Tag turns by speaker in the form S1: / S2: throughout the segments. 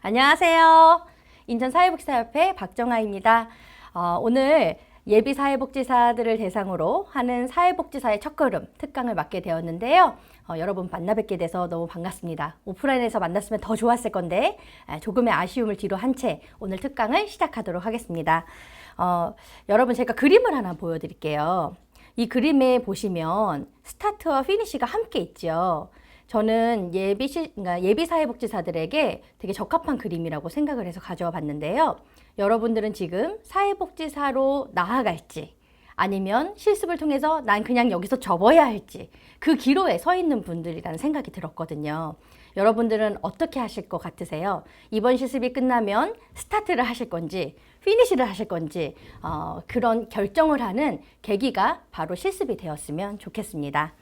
S1: 안녕하세요. 인천사회복지사협회 박정아입니다. 오늘 예비사회복지사들을 대상으로 하는 사회복지사의 첫걸음 특강을 맡게 되었는데요. 여러분 만나 뵙게 돼서 너무 반갑습니다. 오프라인에서 만났으면 더 좋았을 건데 조금의 아쉬움을 뒤로 한 채 오늘 특강을 시작하도록 하겠습니다. 여러분 제가 그림을 하나 보여드릴게요. 이 그림에 보시면 스타트와 피니시가 함께 있죠. 저는 예비사회복지사들에게 되게 적합한 그림이라고 생각을 해서 가져와 봤는데요. 여러분들은 지금 사회복지사로 나아갈지 아니면 실습을 통해서 난 그냥 여기서 접어야 할지 그 기로에 서 있는 분들이라는 생각이 들었거든요. 여러분들은 어떻게 하실 것 같으세요? 이번 실습이 끝나면 스타트를 하실 건지 피니시를 하실 건지 그런 결정을 하는 계기가 바로 실습이 되었으면 좋겠습니다.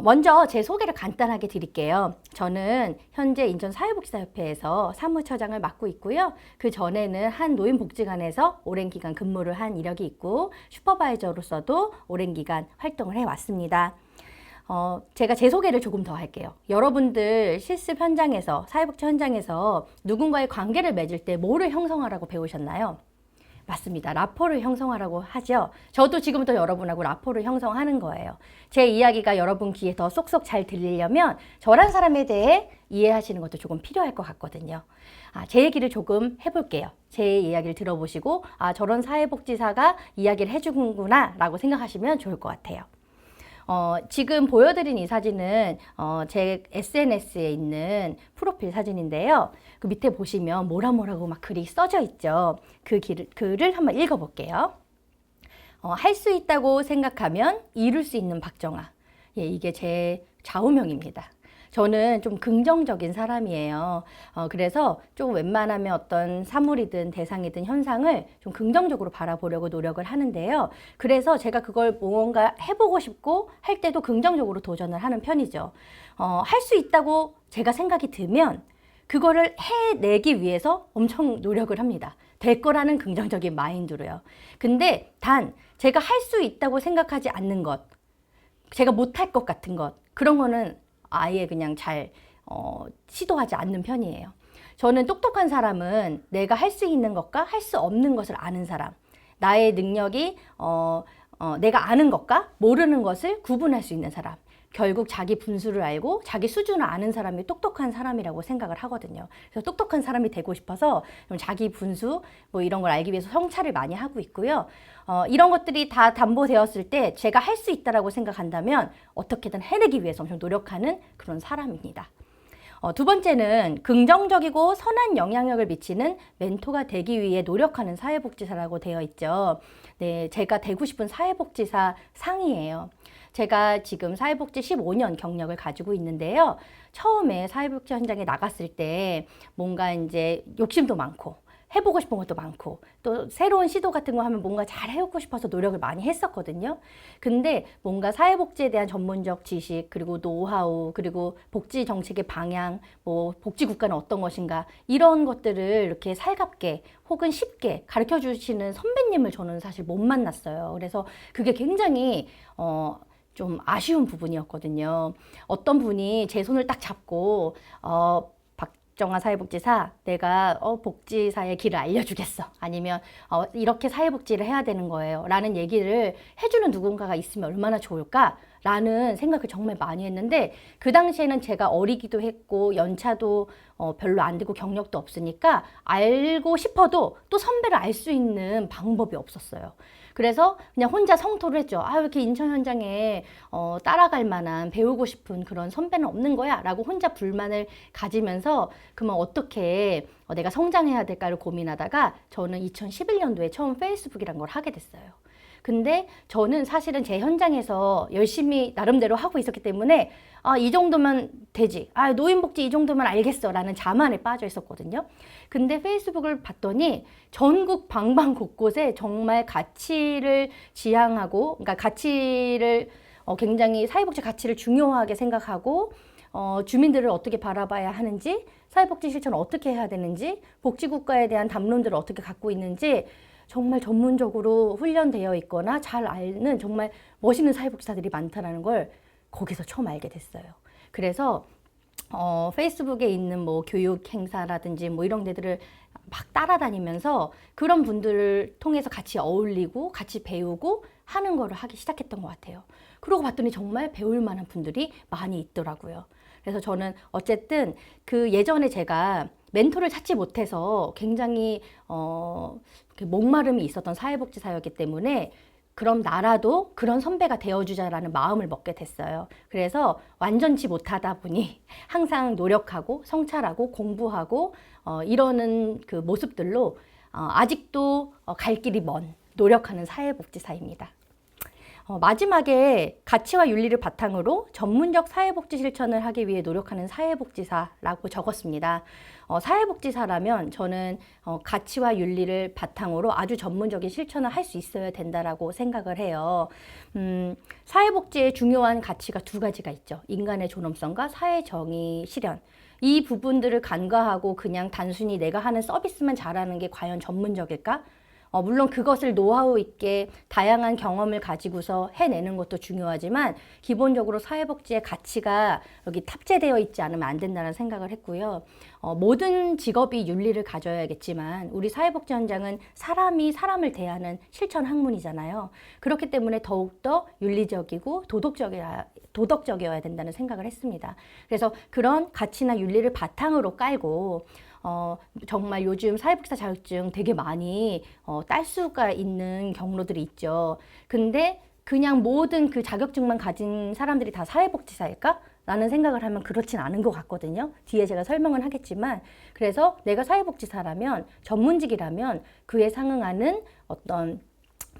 S1: 먼저 제 소개를 간단하게 드릴게요. 저는 현재 인천사회복지사협회에서 사무처장을 맡고 있고요. 그 전에는 한 노인복지관에서 오랜 기간 근무를 한 이력이 있고 슈퍼바이저로서도 오랜 기간 활동을 해왔습니다. 제가 제 소개를 조금 더 할게요. 여러분들 실습 현장에서, 사회복지 현장에서 누군가의 관계를 맺을 때 뭐를 형성하라고 배우셨나요? 맞습니다. 라포를 형성하라고 하죠. 저도 지금부터 여러분하고 라포를 형성하는 거예요. 제 이야기가 여러분 귀에 더 쏙쏙 잘 들리려면 저란 사람에 대해 이해하시는 것도 조금 필요할 것 같거든요. 제 얘기를 조금 해볼게요. 제 이야기를 들어보시고 저런 사회복지사가 이야기를 해주는구나 라고 생각하시면 좋을 것 같아요. 지금 보여드린 이 사진은 제 SNS에 있는 프로필 사진인데요. 그 밑에 보시면 뭐라고 막 글이 써져 있죠. 그 글을 한번 읽어볼게요. 할 수 있다고 생각하면 이룰 수 있는 박정아. 예, 이게 제 좌우명입니다. 저는 좀 긍정적인 사람이에요. 그래서 좀 웬만하면 어떤 사물이든 대상이든 현상을 좀 긍정적으로 바라보려고 노력을 하는데요. 그래서 제가 그걸 뭔가 해보고 싶고 할 때도 긍정적으로 도전을 하는 편이죠. 할 수 있다고 제가 생각이 들면 그거를 해내기 위해서 엄청 노력을 합니다. 될 거라는 긍정적인 마인드로요. 근데 단 제가 할 수 있다고 생각하지 않는 것, 제가 못할 것 같은 것, 그런 거는 아예 그냥 잘 시도하지 않는 편이에요. 저는 똑똑한 사람은 내가 할 수 있는 것과 할 수 없는 것을 아는 사람, 나의 능력이 내가 아는 것과 모르는 것을 구분할 수 있는 사람, 결국 자기 분수를 알고 자기 수준을 아는 사람이 똑똑한 사람이라고 생각을 하거든요. 그래서 똑똑한 사람이 되고 싶어서 자기 분수 뭐 이런 걸 알기 위해서 성찰을 많이 하고 있고요. 이런 것들이 다 담보되었을 때 제가 할 수 있다라고 생각한다면 어떻게든 해내기 위해서 엄청 노력하는 그런 사람입니다. 두 번째는 긍정적이고 선한 영향력을 미치는 멘토가 되기 위해 노력하는 사회복지사라고 되어 있죠. 네, 제가 되고 싶은 사회복지사 상이에요. 제가 지금 사회복지 15년 경력을 가지고 있는데요. 처음에 사회복지 현장에 나갔을 때 뭔가 이제 욕심도 많고 해보고 싶은 것도 많고 또 새로운 시도 같은 거 하면 뭔가 잘 해오고 싶어서 노력을 많이 했었거든요. 근데 뭔가 사회복지에 대한 전문적 지식 그리고 노하우 그리고 복지 정책의 방향 뭐 복지국가는 어떤 것인가 이런 것들을 이렇게 살갑게 혹은 쉽게 가르쳐 주시는 선배님을 저는 사실 못 만났어요. 그래서 그게 굉장히 좀 아쉬운 부분이었거든요. 어떤 분이 제 손을 딱 잡고 박정아 사회복지사 내가 복지사의 길을 알려주겠어 아니면 이렇게 사회복지를 해야 되는 거예요 라는 얘기를 해주는 누군가가 있으면 얼마나 좋을까 라는 생각을 정말 많이 했는데 그 당시에는 제가 어리기도 했고 연차도 별로 안 되고 경력도 없으니까 알고 싶어도 또 선배를 알 수 있는 방법이 없었어요. 그래서 그냥 혼자 성토를 했죠. 이렇게 인천 현장에 따라갈 만한 배우고 싶은 그런 선배는 없는 거야 라고 혼자 불만을 가지면서 그러면 어떻게 내가 성장해야 될까를 고민하다가 저는 2011년도에 처음 페이스북이란 걸 하게 됐어요. 근데 저는 사실은 제 현장에서 열심히 나름대로 하고 있었기 때문에 이 정도면 되지. 노인복지 이 정도면 알겠어 라는 자만에 빠져 있었거든요. 근데 페이스북을 봤더니 전국 방방곳곳에 정말 가치를 지향하고 그러니까 가치를 굉장히 사회복지 가치를 중요하게 생각하고 주민들을 어떻게 바라봐야 하는지 사회복지 실천을 어떻게 해야 되는지 복지국가에 대한 담론들을 어떻게 갖고 있는지 정말 전문적으로 훈련되어 있거나 잘 아는 정말 멋있는 사회복지사들이 많다는 걸 거기서 처음 알게 됐어요. 그래서 페이스북에 있는 뭐 교육 행사라든지 뭐 이런 데들을 막 따라다니면서 그런 분들을 통해서 같이 어울리고 같이 배우고 하는 거를 하기 시작했던 것 같아요. 그러고 봤더니 정말 배울 만한 분들이 많이 있더라고요. 그래서 저는 어쨌든 그 예전에 제가 멘토를 찾지 못해서 굉장히 목마름이 있었던 사회복지사였기 때문에 그럼 나라도 그런 선배가 되어주자라는 마음을 먹게 됐어요. 그래서 완전치 못하다 보니 항상 노력하고 성찰하고 공부하고 이러는 그 모습들로 아직도 갈 길이 먼 노력하는 사회복지사입니다. 마지막에 가치와 윤리를 바탕으로 전문적 사회복지 실천을 하기 위해 노력하는 사회복지사라고 적었습니다. 사회복지사라면 저는 가치와 윤리를 바탕으로 아주 전문적인 실천을 할 수 있어야 된다라고 생각을 해요. 사회복지의 중요한 가치가 두 가지가 있죠. 인간의 존엄성과 사회정의 실현. 이 부분들을 간과하고 그냥 단순히 내가 하는 서비스만 잘하는 게 과연 전문적일까? 물론 그것을 노하우 있게 다양한 경험을 가지고서 해내는 것도 중요하지만 기본적으로 사회복지의 가치가 여기 탑재되어 있지 않으면 안 된다는 생각을 했고요. 모든 직업이 윤리를 가져야겠지만 우리 사회복지 현장은 사람이 사람을 대하는 실천 학문이잖아요. 그렇기 때문에 더욱더 윤리적이고 도덕적이어야 된다는 생각을 했습니다. 그래서 그런 가치나 윤리를 바탕으로 깔고 정말 요즘 사회복지사 자격증 되게 많이 딸 수가 있는 경로들이 있죠. 근데 그냥 모든 그 자격증만 가진 사람들이 다 사회복지사일까? 라는 생각을 하면 그렇진 않은 것 같거든요. 뒤에 제가 설명을 하겠지만 그래서 내가 사회복지사라면 전문직이라면 그에 상응하는 어떤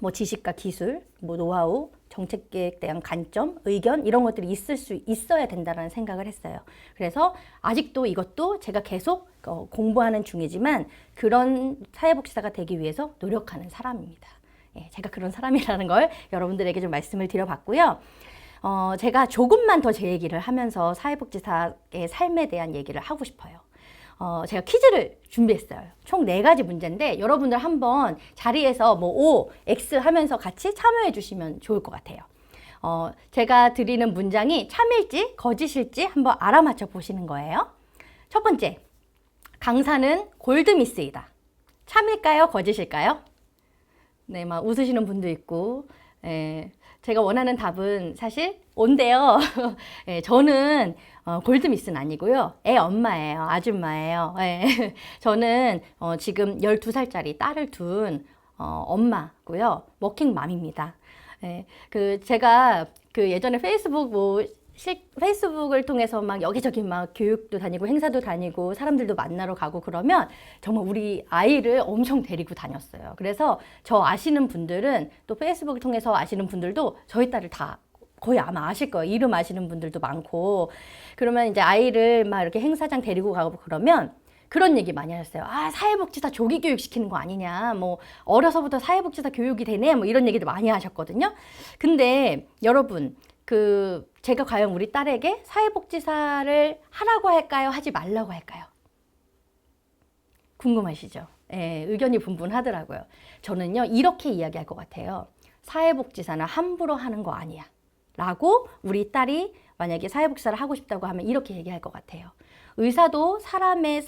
S1: 뭐 지식과 기술, 뭐 노하우, 정책에 대한 관점, 의견 이런 것들이 있을 수 있어야 된다는 생각을 했어요. 그래서 아직도 이것도 제가 계속 공부하는 중이지만 그런 사회복지사가 되기 위해서 노력하는 사람입니다. 예, 제가 그런 사람이라는 걸 여러분들에게 좀 말씀을 드려봤고요. 제가 조금만 더 제 얘기를 하면서 사회복지사의 삶에 대한 얘기를 하고 싶어요. 제가 퀴즈를 준비했어요. 총 4가지 문제인데 여러분들 한번 자리에서 뭐 O, X 하면서 같이 참여해 주시면 좋을 것 같아요. 제가 드리는 문장이 참일지 거짓일지 한번 알아맞혀 보시는 거예요. 첫 번째, 강사는 골드미스이다. 참일까요? 거짓일까요? 네, 막 웃으시는 분도 있고, 제가 원하는 답은 사실 O인데요. 저는 골드미스는 아니고요. 애 엄마예요. 아줌마예요. 저는 지금 12살짜리 딸을 둔 엄마고요. 워킹맘입니다. 제가 그 예전에 페이스북을 통해서 막 여기저기 막 교육도 다니고 행사도 다니고 사람들도 만나러 가고 그러면 정말 우리 아이를 엄청 데리고 다녔어요. 그래서 저 아시는 분들은 또 페이스북을 통해서 아시는 분들도 저희 딸을 다 거의 아마 아실 거예요. 이름 아시는 분들도 많고. 그러면 이제 아이를 막 이렇게 행사장 데리고 가고 그러면 그런 얘기 많이 하셨어요. 아, 사회복지사 조기 교육 시키는 거 아니냐. 뭐 어려서부터 사회복지사 교육이 되네. 뭐 이런 얘기도 많이 하셨거든요. 근데 여러분, 제가 과연 우리 딸에게 사회복지사를 하라고 할까요? 하지 말라고 할까요? 궁금하시죠? 의견이 분분하더라고요. 저는요, 이렇게 이야기할 것 같아요. 사회복지사는 함부로 하는 거 아니야. 라고 우리 딸이 만약에 사회복지사를 하고 싶다고 하면 이렇게 얘기할 것 같아요. 의사도 사람의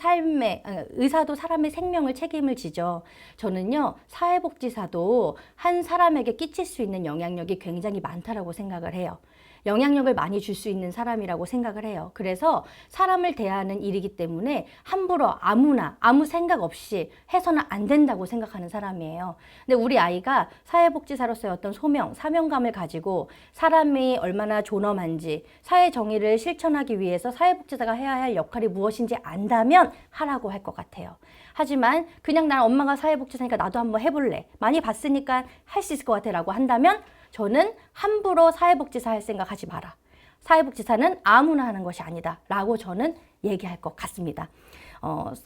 S1: 생명을 책임을 지죠. 저는요, 사회복지사도 한 사람에게 끼칠 수 있는 영향력이 굉장히 많다라고 생각을 해요. 영향력을 많이 줄 수 있는 사람이라고 생각을 해요. 그래서 사람을 대하는 일이기 때문에 함부로 아무나 아무 생각 없이 해서는 안 된다고 생각하는 사람이에요. 근데 우리 아이가 사회복지사로서의 어떤 소명, 사명감을 가지고 사람이 얼마나 존엄한지 사회 정의를 실천하기 위해서 사회복지사가 해야 할 역할이 무엇인지 안다면 하라고 할 것 같아요. 하지만 그냥 난 엄마가 사회복지사니까 나도 한번 해볼래. 많이 봤으니까 할 수 있을 것 같아 라고 한다면 저는 함부로 사회복지사 할 생각 하지 마라. 사회복지사는 아무나 하는 것이 아니다. 라고 저는 얘기할 것 같습니다.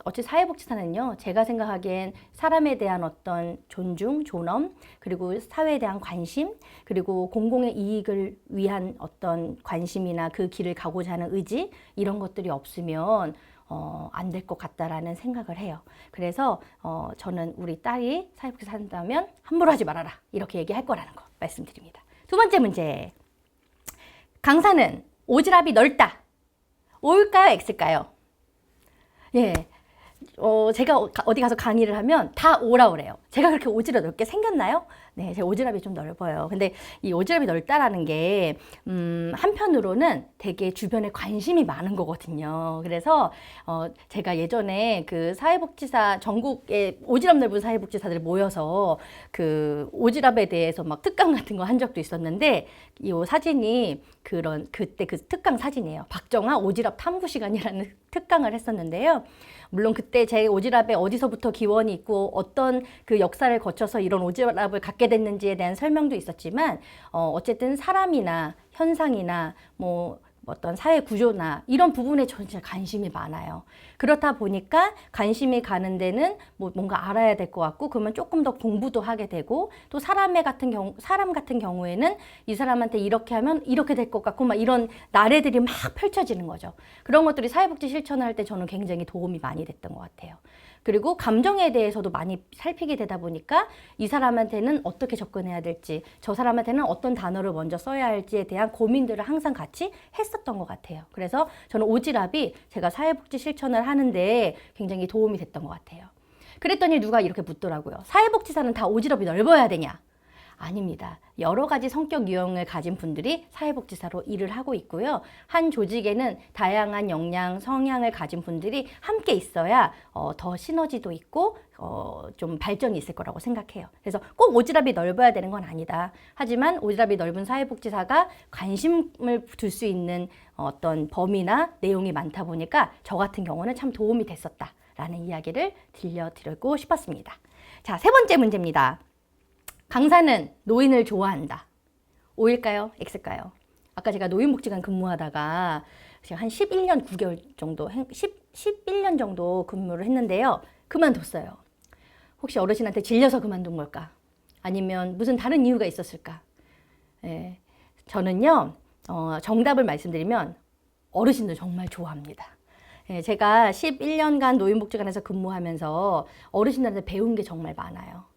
S1: 어찌 사회복지사는요, 제가 생각하기엔 사람에 대한 어떤 존중, 존엄, 그리고 사회에 대한 관심, 그리고 공공의 이익을 위한 어떤 관심이나 그 길을 가고자 하는 의지, 이런 것들이 없으면 안 될 것 같다라는 생각을 해요. 그래서 저는 우리 딸이 사회복지사 한다면 함부로 하지 말아라. 이렇게 얘기할 거라는 거 말씀드립니다. 두 번째 문제. 강사는 오지랖이 넓다. O일까요? X일까요? 예. 제가 어디 가서 강의를 하면 다 오라 그래요. 제가 그렇게 오지랖 넓게 생겼나요? 네, 제 오지랖이 좀 넓어요. 근데 이 오지랖이 넓다라는 게, 한편으로는 되게 주변에 관심이 많은 거거든요. 그래서, 제가 예전에 그 사회복지사, 전국에 오지랖 넓은 사회복지사들이 모여서 그 오지랖에 대해서 막 특강 같은 거 한 적도 있었는데, 이 사진이 그때 그 특강 사진이에요. 박정아 오지랖 탐구 시간이라는 특강을 했었는데요. 물론 그때 제 오지랖에 어디서부터 기원이 있고 어떤 그 역사를 거쳐서 이런 오지랖을 갖게 됐는지에 대한 설명도 있었지만, 어쨌든 사람이나 현상이나 뭐 어떤 사회 구조나 이런 부분에 저는 진짜 관심이 많아요. 그렇다 보니까 관심이 가는 데는 뭐 뭔가 알아야 될 것 같고, 그러면 조금 더 공부도 하게 되고, 또 사람 같은 경우에는 이 사람한테 이렇게 하면 이렇게 될 것 같고, 막 이런 나래들이 막 펼쳐지는 거죠. 그런 것들이 사회복지 실천을 할 때 저는 굉장히 도움이 많이 됐던 것 같아요. 그리고 감정에 대해서도 많이 살피게 되다 보니까 이 사람한테는 어떻게 접근해야 될지, 저 사람한테는 어떤 단어를 먼저 써야 할지에 대한 고민들을 항상 같이 했었던 것 같아요. 그래서 저는 오지랖이 제가 사회복지 실천을 하는데 굉장히 도움이 됐던 것 같아요. 그랬더니 누가 이렇게 묻더라고요. 사회복지사는 다 오지랖이 넓어야 되냐? 아닙니다. 여러 가지 성격 유형을 가진 분들이 사회복지사로 일을 하고 있고요. 한 조직에는 다양한 역량, 성향을 가진 분들이 함께 있어야 더 시너지도 있고 좀 발전이 있을 거라고 생각해요. 그래서 꼭 오지랖이 넓어야 되는 건 아니다. 하지만 오지랖이 넓은 사회복지사가 관심을 둘 수 있는 어떤 범위나 내용이 많다 보니까 저 같은 경우는 참 도움이 됐었다라는 이야기를 들려드리고 싶었습니다. 자, 세 번째 문제입니다. 강사는 노인을 좋아한다. O일까요? X일까요? 아까 제가 노인복지관 근무하다가 제가 한 11년 9개월 정도, 11년 정도 근무를 했는데요. 그만뒀어요. 혹시 어르신한테 질려서 그만둔 걸까? 아니면 무슨 다른 이유가 있었을까? 예, 저는요, 정답을 말씀드리면 어르신들 정말 좋아합니다. 예, 제가 11년간 노인복지관에서 근무하면서 어르신들한테 배운 게 정말 많아요.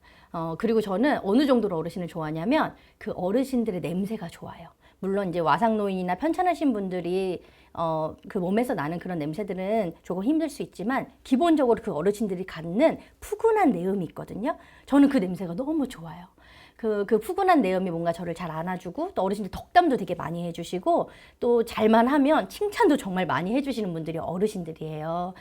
S1: 그리고 저는 어느 정도로 어르신을 좋아하냐면 그 어르신들의 냄새가 좋아요. 물론 이제 와상노인이나 편찮으신 분들이 그 몸에서 나는 그런 냄새들은 조금 힘들 수 있지만 기본적으로 그 어르신들이 갖는 푸근한 내음이 있거든요. 저는 그 냄새가 너무 좋아요. 그 푸근한 내음이 뭔가 저를 잘 안아주고, 또 어르신들 덕담도 되게 많이 해주시고, 또 잘만 하면 칭찬도 정말 많이 해주시는 분들이 어르신들이에요.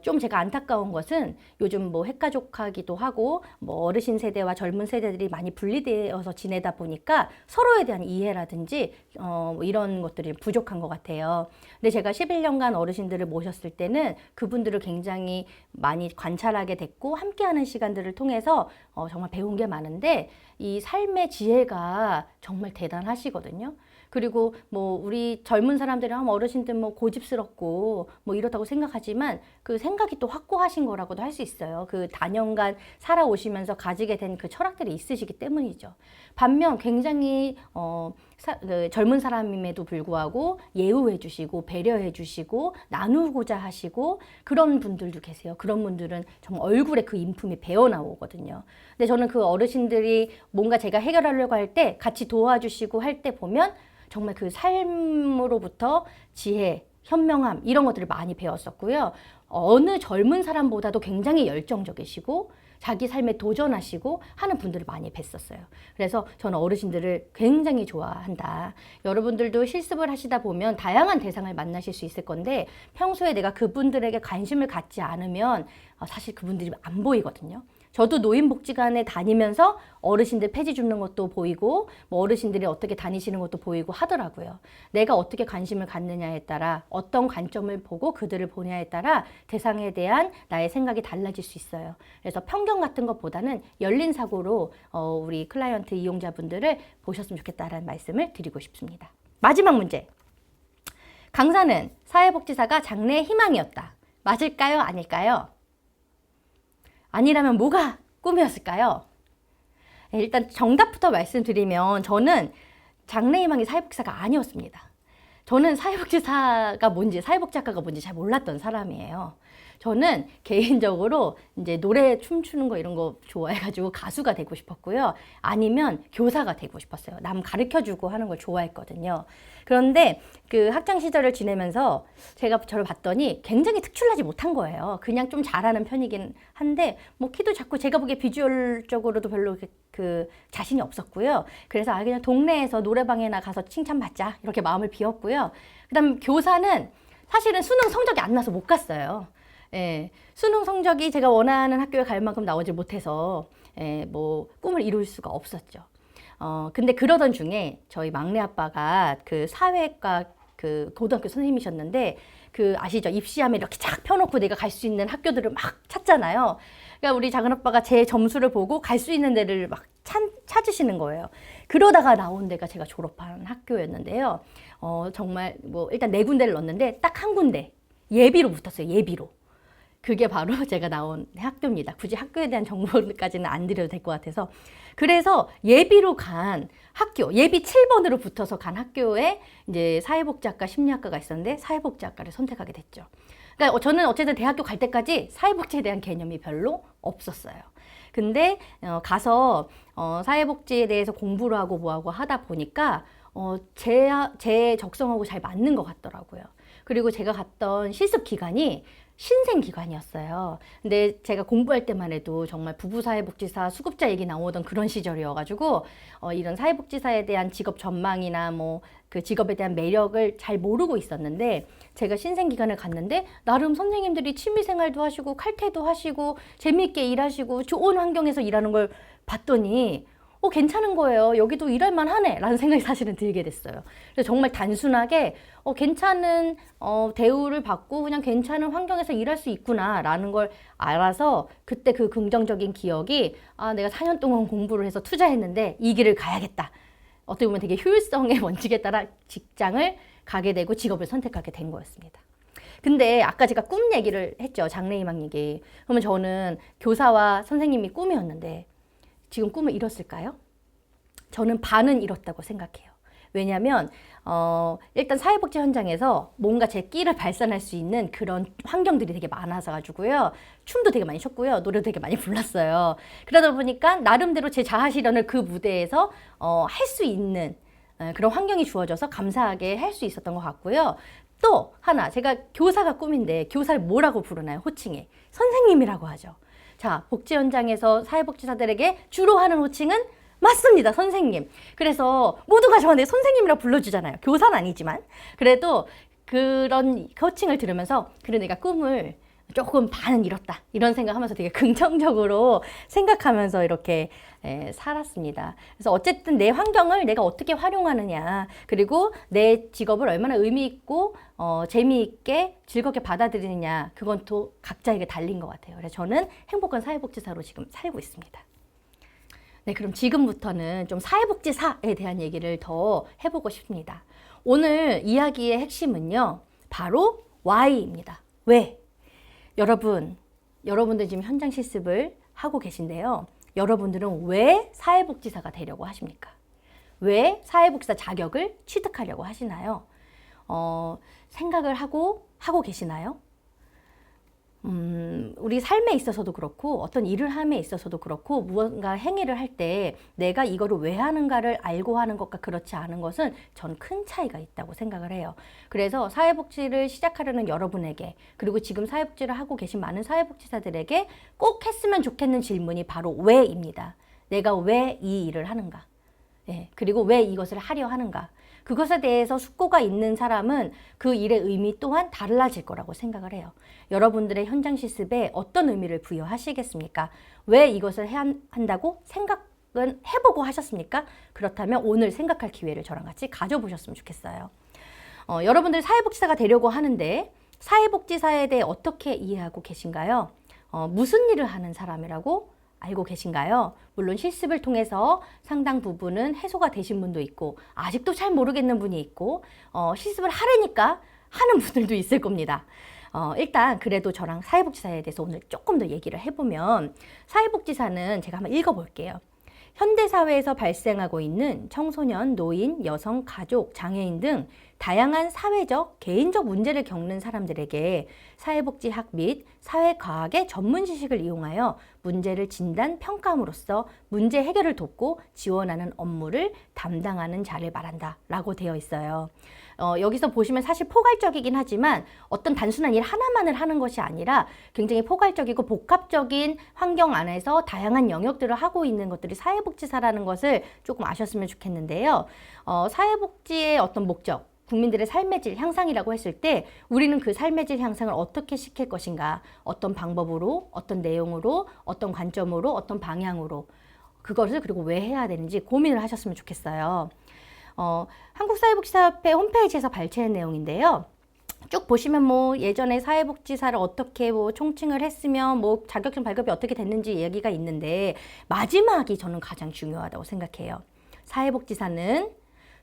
S1: 좀 제가 안타까운 것은 요즘 뭐 핵가족하기도 하고, 뭐 어르신 세대와 젊은 세대들이 많이 분리되어서 지내다 보니까 서로에 대한 이해라든지, 뭐 이런 것들이 부족한 것 같아요. 근데 제가 11년간 어르신들을 모셨을 때는 그분들을 굉장히 많이 관찰하게 됐고, 함께하는 시간들을 통해서 정말 배운 게 많은데, 이 삶의 지혜가 정말 대단하시거든요. 그리고 뭐 우리 젊은 사람들이 하면 어르신들 뭐 고집스럽고 뭐 이렇다고 생각하지만 그 생각이 또 확고하신 거라고도 할 수 있어요. 그 다년간 살아오시면서 가지게 된 그 철학들이 있으시기 때문이죠. 반면 굉장히 그 젊은 사람임에도 불구하고 예우해 주시고 배려해 주시고 나누고자 하시고 그런 분들도 계세요. 그런 분들은 정말 얼굴에 그 인품이 배어 나오거든요. 근데 저는 그 어르신들이 뭔가 제가 해결하려고 할 때 같이 도와주시고 할 때 보면 정말 그 삶으로부터 지혜, 현명함 이런 것들을 많이 배웠었고요. 어느 젊은 사람보다도 굉장히 열정적이시고 자기 삶에 도전하시고 하는 분들을 많이 뵀었어요. 그래서 저는 어르신들을 굉장히 좋아한다. 여러분들도 실습을 하시다 보면 다양한 대상을 만나실 수 있을 건데 평소에 내가 그분들에게 관심을 갖지 않으면 사실 그분들이 안 보이거든요. 저도 노인복지관에 다니면서 어르신들 폐지 줍는 것도 보이고 뭐 어르신들이 어떻게 다니시는 것도 보이고 하더라고요. 내가 어떻게 관심을 갖느냐에 따라 어떤 관점을 보고 그들을 보냐에 따라 대상에 대한 나의 생각이 달라질 수 있어요. 그래서 편견 같은 것보다는 열린 사고로 우리 클라이언트 이용자분들을 보셨으면 좋겠다라는 말씀을 드리고 싶습니다. 마지막 문제. 강사는 사회복지사가 장래의 희망이었다. 맞을까요? 아닐까요? 아니라면 뭐가 꿈이었을까요? 일단 정답부터 말씀드리면 저는 장래희망이 사회복지사가 아니었습니다. 저는 사회복지사가 뭔지, 사회복지학과가 뭔지 잘 몰랐던 사람이에요. 저는 개인적으로 이제 노래 춤추는 거 이런 거 좋아해가지고 가수가 되고 싶었고요. 아니면 교사가 되고 싶었어요. 남 가르쳐주고 하는 걸 좋아했거든요. 그런데 그 학창 시절을 지내면서 제가 저를 봤더니 굉장히 특출나지 못한 거예요. 그냥 좀 잘하는 편이긴 한데 뭐 키도 작고 제가 보기에 비주얼적으로도 별로 그 자신이 없었고요. 그래서 그냥 동네에서 노래방에나 가서 칭찬받자 이렇게 마음을 비웠고요. 그다음 교사는 사실은 수능 성적이 안 나서 못 갔어요. 예, 수능 성적이 제가 원하는 학교에 갈 만큼 나오지 못해서 뭐 꿈을 이룰 수가 없었죠. 근데 그러던 중에 저희 막내 아빠가 그 사회과 그 고등학교 선생님이셨는데 그 아시죠? 입시함에 이렇게 쫙 펴놓고 내가 갈 수 있는 학교들을 막 찾잖아요. 그러니까 우리 작은 아빠가 제 점수를 보고 갈 수 있는 데를 막 찾으시는 거예요. 그러다가 나온 데가 제가 졸업한 학교였는데요. 정말 뭐 일단 네 군데를 넣었는데 딱 한 군데 예비로 붙었어요. 예비로. 그게 바로 제가 나온 학교입니다. 굳이 학교에 대한 정보까지는 안 드려도 될 것 같아서. 그래서 예비로 간 학교, 예비 7번으로 붙어서 간 학교에 이제 사회복지학과, 심리학과가 있었는데 사회복지학과를 선택하게 됐죠. 그러니까 저는 어쨌든 대학교 갈 때까지 사회복지에 대한 개념이 별로 없었어요. 근데 가서 사회복지에 대해서 공부를 하고 뭐하고 하다 보니까 제 적성하고 잘 맞는 것 같더라고요. 그리고 제가 갔던 실습 기간이 신생 기간이었어요. 근데 제가 공부할 때만 해도 정말 부부사회복지사 수급자 얘기 나오던 그런 시절이어가지고 이런 사회복지사에 대한 직업 전망이나 뭐 그 직업에 대한 매력을 잘 모르고 있었는데 제가 신생 기간을 갔는데 나름 선생님들이 취미생활도 하시고 칼퇴도 하시고 재미있게 일하시고 좋은 환경에서 일하는 걸 봤더니 괜찮은 거예요. 여기도 일할만 하네 라는 생각이 사실은 들게 됐어요. 그래서 정말 단순하게 괜찮은 대우를 받고 그냥 괜찮은 환경에서 일할 수 있구나 라는 걸 알아서 그때 그 긍정적인 기억이 내가 4년 동안 공부를 해서 투자했는데 이 길을 가야겠다. 어떻게 보면 되게 효율성의 원칙에 따라 직장을 가게 되고 직업을 선택하게 된 거였습니다. 근데 아까 제가 꿈 얘기를 했죠. 장래희망 얘기. 그러면 저는 교사와 선생님이 꿈이었는데 지금 꿈을 이뤘을까요? 저는 반은 이뤘다고 생각해요. 왜냐하면 일단 사회복지 현장에서 뭔가 제 끼를 발산할 수 있는 그런 환경들이 되게 많아서 가지고요. 춤도 되게 많이 췄고요. 노래도 되게 많이 불렀어요. 그러다 보니까 나름대로 제 자아 실현을 그 무대에서 할 수 있는 그런 환경이 주어져서 감사하게 할 수 있었던 것 같고요. 또 하나, 제가 교사가 꿈인데 교사를 뭐라고 부르나요? 호칭에 선생님이라고 하죠. 자, 복지 현장에서 사회복지사들에게 주로 하는 호칭은 맞습니다. 선생님. 그래서 모두가 저한테 선생님이라고 불러주잖아요. 교사는 아니지만. 그래도 그런 호칭을 들으면서 그래 내가 꿈을 조금 반은 이뤘다. 이런 생각하면서 되게 긍정적으로 생각하면서 이렇게 살았습니다. 그래서 어쨌든 내 환경을 내가 어떻게 활용하느냐, 그리고 내 직업을 얼마나 의미 있고 재미있게 즐겁게 받아들이느냐, 그건 또 각자에게 달린 것 같아요. 그래서 저는 행복한 사회복지사로 지금 살고 있습니다. 네, 그럼 지금부터는 좀 사회복지사에 대한 얘기를 더 해보고 싶습니다. 오늘 이야기의 핵심은요, 바로 Why입니다. 왜? 여러분들 지금 현장 실습을 하고 계신데요. 여러분들은 왜 사회복지사가 되려고 하십니까? 왜 사회복지사 자격을 취득하려고 하시나요? 생각을 하고 계시나요? 우리 삶에 있어서도 그렇고 어떤 일을 함에 있어서도 그렇고 무언가 행위를 할 때 내가 이거를 왜 하는가를 알고 하는 것과 그렇지 않은 것은 전 큰 차이가 있다고 생각을 해요. 그래서 사회복지를 시작하려는 여러분에게, 그리고 지금 사회복지를 하고 계신 많은 사회복지사들에게 꼭 했으면 좋겠는 질문이 바로 왜입니다. 내가 왜 이 일을 하는가? 그리고 왜 이것을 하려 하는가? 그것에 대해서 숙고가 있는 사람은 그 일의 의미 또한 달라질 거라고 생각을 해요. 여러분들의 현장 실습에 어떤 의미를 부여하시겠습니까? 왜 이것을 해야 한다고 생각은 해보고 하셨습니까? 그렇다면 오늘 생각할 기회를 저랑 같이 가져보셨으면 좋겠어요. 여러분들 사회복지사가 되려고 하는데 사회복지사에 대해 어떻게 이해하고 계신가요? 무슨 일을 하는 사람이라고 알고 계신가요? 물론 실습을 통해서 상당 부분은 해소가 되신 분도 있고 아직도 잘 모르겠는 분이 있고 실습을 하려니까 하는 분들도 있을 겁니다. 일단 그래도 저랑 사회복지사에 대해서 오늘 조금 더 얘기를 해보면, 사회복지사는 제가 한번 읽어볼게요. 현대사회에서 발생하고 있는 청소년, 노인, 여성, 가족, 장애인 등 다양한 사회적, 개인적 문제를 겪는 사람들에게 사회복지학 및 사회과학의 전문 지식을 이용하여 문제를 진단, 평가함으로써 문제 해결을 돕고 지원하는 업무를 담당하는 자를 말한다 라고 되어 있어요. 여기서 보시면 사실 포괄적이긴 하지만 어떤 단순한 일 하나만을 하는 것이 아니라 굉장히 포괄적이고 복합적인 환경 안에서 다양한 영역들을 하고 있는 것들이 사회복지사라는 것을 조금 아셨으면 좋겠는데요. 사회복지의 어떤 목적, 국민들의 삶의 질 향상이라고 했을 때 우리는 그 삶의 질 향상을 어떻게 시킬 것인가, 어떤 방법으로, 어떤 내용으로, 어떤 관점으로, 어떤 방향으로 그것을 그리고 왜 해야 되는지 고민을 하셨으면 좋겠어요. 한국사회복지사협회 홈페이지에서 발췌한 내용인데요. 쭉 보시면 뭐 예전에 사회복지사를 어떻게 뭐 총칭을 했으면 뭐 자격증 발급이 어떻게 됐는지 얘기가 있는데 마지막이 저는 가장 중요하다고 생각해요. 사회복지사는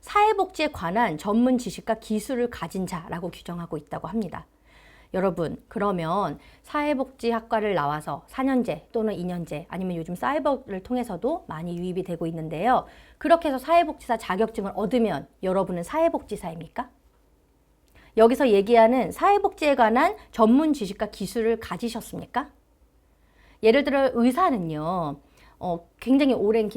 S1: 사회복지에 관한 전문 지식과 기술을 가진 자라고 규정하고 있다고 합니다. 여러분, 그러면 사회복지학과를 나와서 4년제 또는 2년제 아니면 요즘 사이버를 통해서도 많이 유입이 되고 있는데요. 그렇게 해서 사회복지사 자격증을 얻으면 여러분은 사회복지사입니까? 여기서 얘기하는 사회복지에 관한 전문 지식과 기술을 가지셨습니까? 예를 들어 의사는요, 굉장히 오랜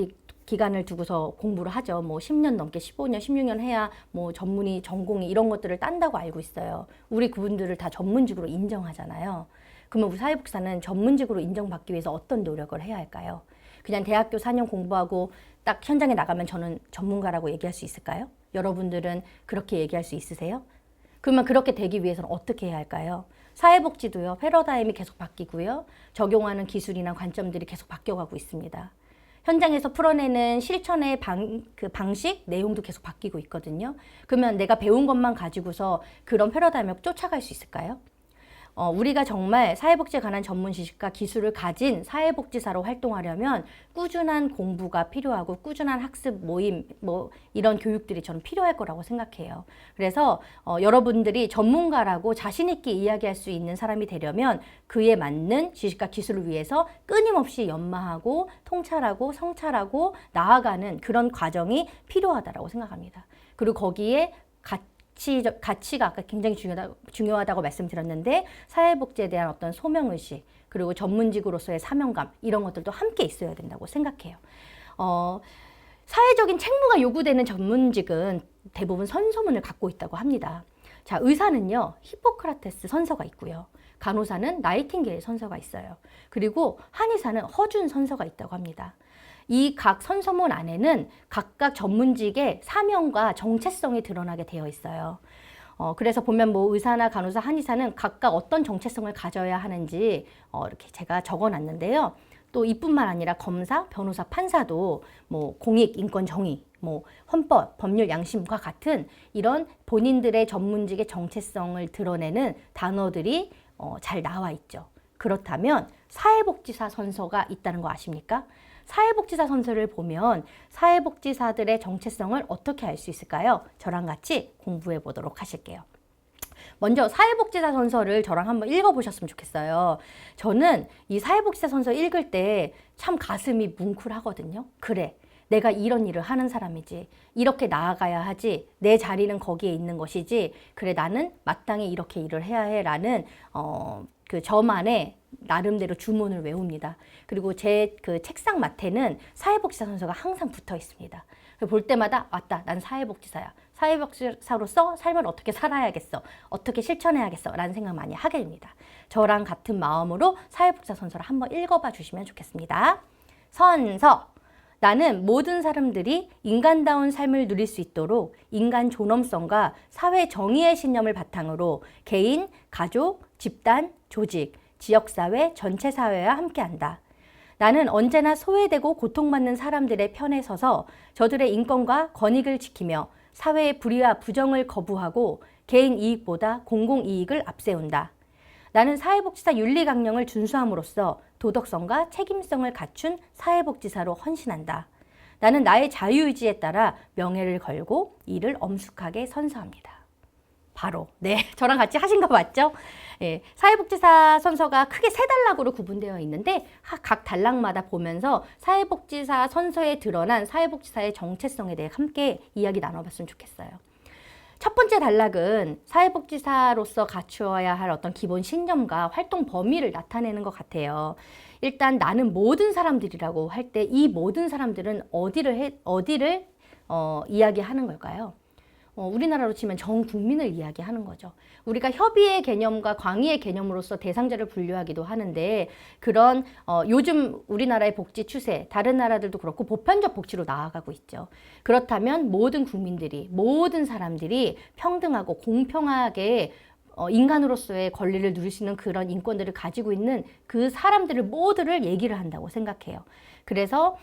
S1: 기간을 두고서 공부를 하죠. 뭐 10년 넘게 15년, 16년 해야 뭐 전문의, 전공의 이런 것들을 딴다고 알고 있어요. 우리 그분들을 다 전문직으로 인정하잖아요. 그러면 우리 사회복지사는 전문직으로 인정받기 위해서 어떤 노력을 해야 할까요? 그냥 대학교 4년 공부하고 딱 현장에 나가면 저는 전문가라고 얘기할 수 있을까요? 여러분들은 그렇게 얘기할 수 있으세요? 그러면 그렇게 되기 위해서는 어떻게 해야 할까요? 사회복지도요, 패러다임이 계속 바뀌고요. 적용하는 기술이나 관점들이 계속 바뀌어가고 있습니다. 현장에서 풀어내는 실천의 방식, 내용도 계속 바뀌고 있거든요. 그러면 내가 배운 것만 가지고서 그런 패러다임을 쫓아갈 수 있을까요? 우리가 정말 사회복지에 관한 전문 지식과 기술을 가진 사회복지사로 활동하려면 꾸준한 공부가 필요하고 꾸준한 학습 모임, 뭐 이런 교육들이 저는 필요할 거라고 생각해요. 그래서 여러분들이 전문가라고 자신 있게 이야기할 수 있는 사람이 되려면 그에 맞는 지식과 기술을 위해서 끊임없이 연마하고 통찰하고 성찰하고 나아가는 그런 과정이 필요하다고 생각합니다. 그리고 거기에 가치가 아까 굉장히 중요하다고 말씀드렸는데 사회복지에 대한 어떤 소명의식 그리고 전문직으로서의 사명감 이런 것들도 함께 있어야 된다고 생각해요. 사회적인 책무가 요구되는 전문직은 대부분 선서문을 갖고 있다고 합니다. 자, 의사는요 히포크라테스 선서가 있고요. 간호사는 나이팅게일 선서가 있어요. 그리고 한의사는 허준 선서가 있다고 합니다. 이 각 선서문 안에는 각각 전문직의 사명과 정체성이 드러나게 되어 있어요. 그래서 보면 뭐 의사나 간호사, 한의사는 각각 어떤 정체성을 가져야 하는지 이렇게 제가 적어 놨는데요. 또 이뿐만 아니라 검사, 변호사, 판사도 뭐 공익, 인권, 정의, 뭐 헌법, 법률, 양심과 같은 이런 본인들의 전문직의 정체성을 드러내는 단어들이 잘 나와 있죠. 그렇다면 사회복지사 선서가 있다는 거 아십니까? 사회복지사 선서를 보면 사회복지사들의 정체성을 어떻게 알 수 있을까요? 저랑 같이 공부해 보도록 하실게요. 먼저 사회복지사 선서를 저랑 한번 읽어보셨으면 좋겠어요. 저는 이 사회복지사 선서 읽을 때 참 가슴이 뭉클하거든요. 그래, 내가 이런 일을 하는 사람이지. 이렇게 나아가야 하지. 내 자리는 거기에 있는 것이지. 그래, 나는 마땅히 이렇게 일을 해야 해. 라는 저만의 나름대로 주문을 외웁니다. 그리고 제 그 책상 맡에는 사회복지사 선서가 항상 붙어 있습니다. 볼 때마다 맞다, 난 사회복지사야. 사회복지사로서 삶을 어떻게 살아야겠어. 어떻게 실천해야겠어. 라는 생각 많이 하게 됩니다. 저랑 같은 마음으로 사회복지사 선서를 한번 읽어봐 주시면 좋겠습니다. 선서. 나는 모든 사람들이 인간다운 삶을 누릴 수 있도록 인간 존엄성과 사회 정의의 신념을 바탕으로 개인, 가족, 집단, 조직, 지역사회, 전체 사회와 함께한다. 나는 언제나 소외되고 고통받는 사람들의 편에 서서 저들의 인권과 권익을 지키며 사회의 불의와 부정을 거부하고 개인 이익보다 공공 이익을 앞세운다. 나는 사회복지사 윤리강령을 준수함으로써 도덕성과 책임성을 갖춘 사회복지사로 헌신한다. 나는 나의 자유의지에 따라 명예를 걸고 이를 엄숙하게 선서합니다. 바로 저랑 같이 하신 거 맞죠? 예, 사회복지사 선서가 크게 세 단락으로 구분되어 있는데 각 단락마다 보면서 사회복지사 선서에 드러난 사회복지사의 정체성에 대해 함께 이야기 나눠봤으면 좋겠어요. 첫 번째 단락은 사회복지사로서 갖추어야 할 어떤 기본 신념과 활동 범위를 나타내는 것 같아요. 일단 나는 모든 사람들이라고 할 때 이 모든 사람들은 어디를 이야기하는 걸까요? 우리나라로 치면 전 국민을 이야기하는 거죠. 우리가 협의의 개념과 광의의 개념으로서 대상자를 분류하기도 하는데 그런 요즘 우리나라의 복지 추세, 다른 나라들도 그렇고 보편적 복지로 나아가고 있죠. 그렇다면 모든 국민들이, 모든 사람들이 평등하고 공평하게 인간으로서의 권리를 누릴 수 있는 그런 인권들을 가지고 있는 그 사람들을 모두를 얘기를 한다고 생각해요. 그래서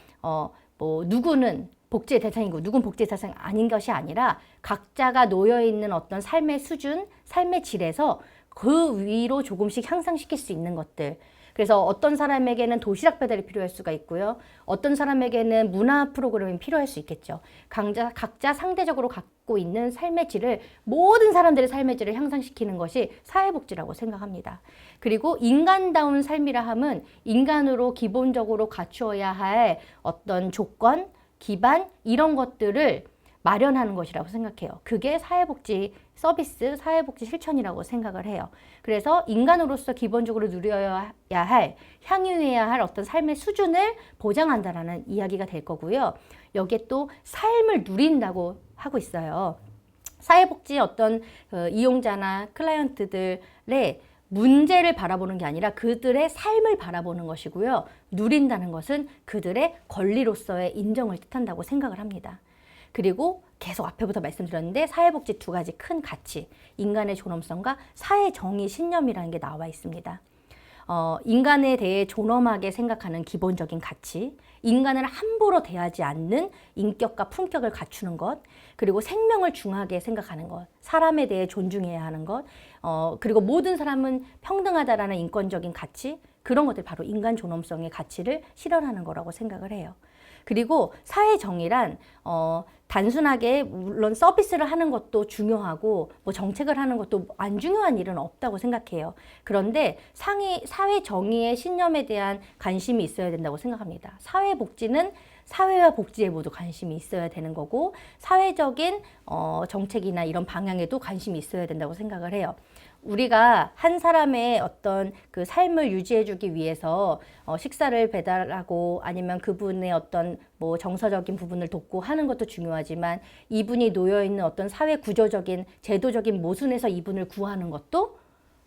S1: 누구는 복지의 대상이고 누군 복지의 대상이 아닌 것이 아니라 각자가 놓여있는 어떤 삶의 수준, 삶의 질에서 그 위로 조금씩 향상시킬 수 있는 것들. 그래서 어떤 사람에게는 도시락 배달이 필요할 수가 있고요. 어떤 사람에게는 문화 프로그램이 필요할 수 있겠죠. 각자 상대적으로 갖고 있는 삶의 질을 모든 사람들의 삶의 질을 향상시키는 것이 사회복지라고 생각합니다. 그리고 인간다운 삶이라 함은 인간으로 기본적으로 갖추어야 할 어떤 조건, 기반 이런 것들을 마련하는 것이라고 생각해요. 그게 사회복지 서비스, 사회복지 실천이라고 생각을 해요. 그래서 인간으로서 기본적으로 누려야 할, 향유해야 할 어떤 삶의 수준을 보장한다라는 이야기가 될 거고요. 여기에 또 삶을 누린다고 하고 있어요. 사회복지 어떤 이용자나 클라이언트들의 문제를 바라보는 게 아니라 그들의 삶을 바라보는 것이고요. 누린다는 것은 그들의 권리로서의 인정을 뜻한다고 생각을 합니다. 그리고 계속 앞에부터 말씀드렸는데 사회복지 두 가지 큰 가치, 인간의 존엄성과 사회정의 신념이라는 게 나와 있습니다. 인간에 대해 존엄하게 생각하는 기본적인 가치, 인간을 함부로 대하지 않는 인격과 품격을 갖추는 것, 그리고 생명을 중하게 생각하는 것, 사람에 대해 존중해야 하는 것, 그리고 모든 사람은 평등하다라는 인권적인 가치, 그런 것들 바로 인간 존엄성의 가치를 실현하는 거라고 생각을 해요. 그리고 사회정의란 단순하게 물론 서비스를 하는 것도 중요하고 뭐 정책을 하는 것도 안 중요한 일은 없다고 생각해요. 그런데 사회정의의 신념에 대한 관심이 있어야 된다고 생각합니다. 사회복지는 사회와 복지에 모두 관심이 있어야 되는 거고 사회적인 정책이나 이런 방향에도 관심이 있어야 된다고 생각을 해요. 우리가 한 사람의 어떤 그 삶을 유지해주기 위해서 식사를 배달하고 아니면 그분의 어떤 뭐 정서적인 부분을 돕고 하는 것도 중요하지만 이분이 놓여있는 어떤 사회 구조적인 제도적인 모순에서 이분을 구하는 것도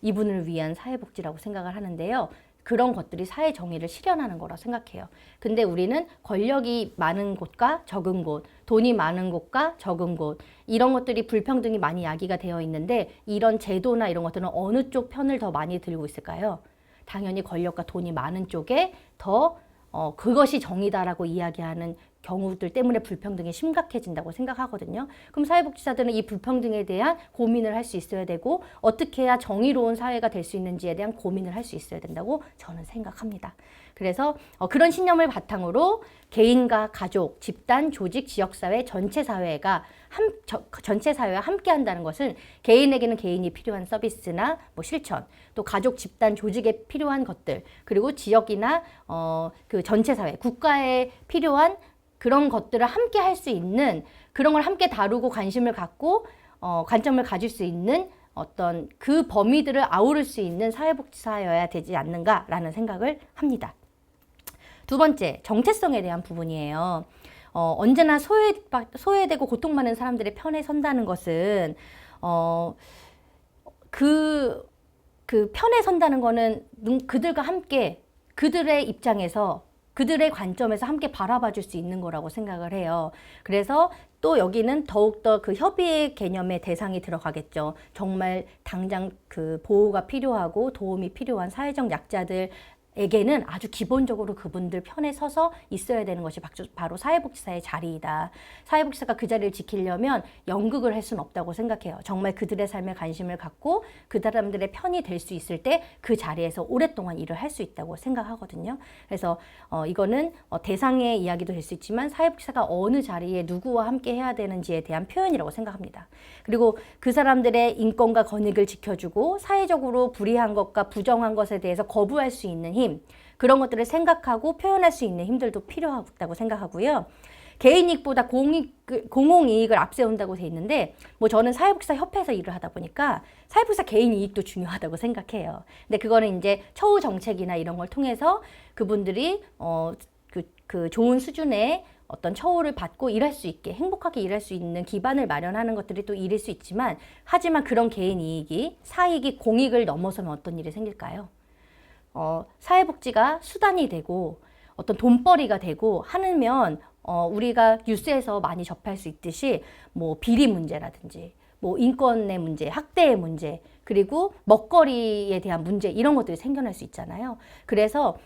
S1: 이분을 위한 사회복지라고 생각을 하는데요. 그런 것들이 사회 정의를 실현하는 거라 생각해요. 근데 우리는 권력이 많은 곳과 적은 곳, 돈이 많은 곳과 적은 곳, 이런 것들이 불평등이 많이 야기가 되어 있는데 이런 제도나 이런 것들은 어느 쪽 편을 더 많이 들고 있을까요? 당연히 권력과 돈이 많은 쪽에 더 그것이 정의다라고 이야기하는 경우들 때문에 불평등이 심각해진다고 생각하거든요. 그럼 사회복지사들은 이 불평등에 대한 고민을 할 수 있어야 되고 어떻게 해야 정의로운 사회가 될 수 있는지에 대한 고민을 할 수 있어야 된다고 저는 생각합니다. 그래서 그런 신념을 바탕으로 개인과 가족, 집단, 조직, 지역사회, 전체 사회가 전체 사회와 함께 한다는 것은 개인에게는 개인이 필요한 서비스나 뭐 실천, 또 가족, 집단, 조직에 필요한 것들, 그리고 지역이나 그 전체 사회, 국가에 필요한 그런 것들을 함께 할 수 있는 그런 걸 함께 다루고 관심을 갖고 관점을 가질 수 있는 어떤 그 범위들을 아우를 수 있는 사회복지사여야 되지 않는가라는 생각을 합니다. 두 번째, 정체성에 대한 부분이에요. 언제나 소외되고 고통받는 사람들의 편에 선다는 것은 그 편에 선다는 거는 그들과 함께 그들의 입장에서 그들의 관점에서 함께 바라봐 줄 수 있는 거라고 생각을 해요. 그래서 또 여기는 더욱더 그 협의의 개념의 대상이 들어가겠죠. 정말 당장 그 보호가 필요하고 도움이 필요한 사회적 약자들에게는 아주 기본적으로 그분들 편에 서서 있어야 되는 것이 바로 사회복지사의 자리이다. 사회복지사가 그 자리를 지키려면 연극을 할 수는 없다고 생각해요. 정말 그들의 삶에 관심을 갖고 그 사람들의 편이 될 수 있을 때 그 자리에서 오랫동안 일을 할 수 있다고 생각하거든요. 그래서 이거는 대상의 이야기도 될 수 있지만 사회복지사가 어느 자리에 누구와 함께 해야 되는지에 대한 표현이라고 생각합니다. 그리고 그 사람들의 인권과 권익을 지켜주고 사회적으로 불이한 것과 부정한 것에 대해서 거부할 수 있는 힘, 그런 것들을 생각하고 표현할 수 있는 힘들도 필요하다고 생각하고요. 개인 이익보다 공공 이익을 앞세운다고 돼 있는데, 뭐 저는 사회복지사 협회에서 일을 하다 보니까 사회복지사 개인 이익도 중요하다고 생각해요. 근데 그거는 이제 처우 정책이나 이런 걸 통해서 그분들이 그 좋은 수준의 어떤 처우를 받고 일할 수 있게, 행복하게 일할 수 있는 기반을 마련하는 것들이 또 일일 수 있지만, 하지만 그런 개인 이익이, 사익이 공익을 넘어서면 어떤 일이 생길까요? 사회복지가 수단이 되고 어떤 돈벌이가 되고 하면 우리가 뉴스에서 많이 접할 수 있듯이 뭐 비리 문제라든지 뭐 인권의 문제, 학대의 문제, 그리고 먹거리에 대한 문제, 이런 것들이 생겨날 수 있잖아요. 그래서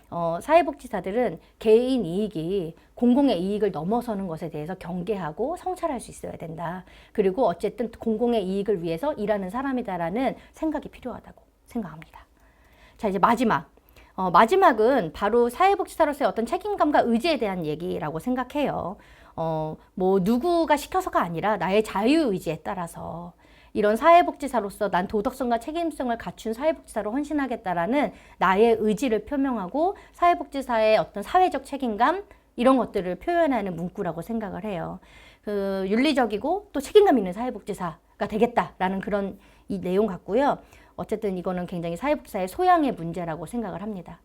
S1: 사회복지사들은 개인 이익이 공공의 이익을 넘어서는 것에 대해서 경계하고 성찰할 수 있어야 된다. 그리고 어쨌든 공공의 이익을 위해서 일하는 사람이다라는 생각이 필요하다고 생각합니다. 자, 이제 마지막은 바로 사회복지사로서의 어떤 책임감과 의지에 대한 얘기라고 생각해요. 뭐 누구가 시켜서가 아니라 나의 자유의지에 따라서 이런 사회복지사로서 난 도덕성과 책임성을 갖춘 사회복지사로 헌신하겠다라는 나의 의지를 표명하고 사회복지사의 어떤 사회적 책임감, 이런 것들을 표현하는 문구라고 생각을 해요. 윤리적이고 또 책임감 있는 사회복지사가 되겠다라는 그런 이 내용 같고요. 어쨌든 이거는 굉장히 사회복지사의 소양의 문제라고 생각을 합니다.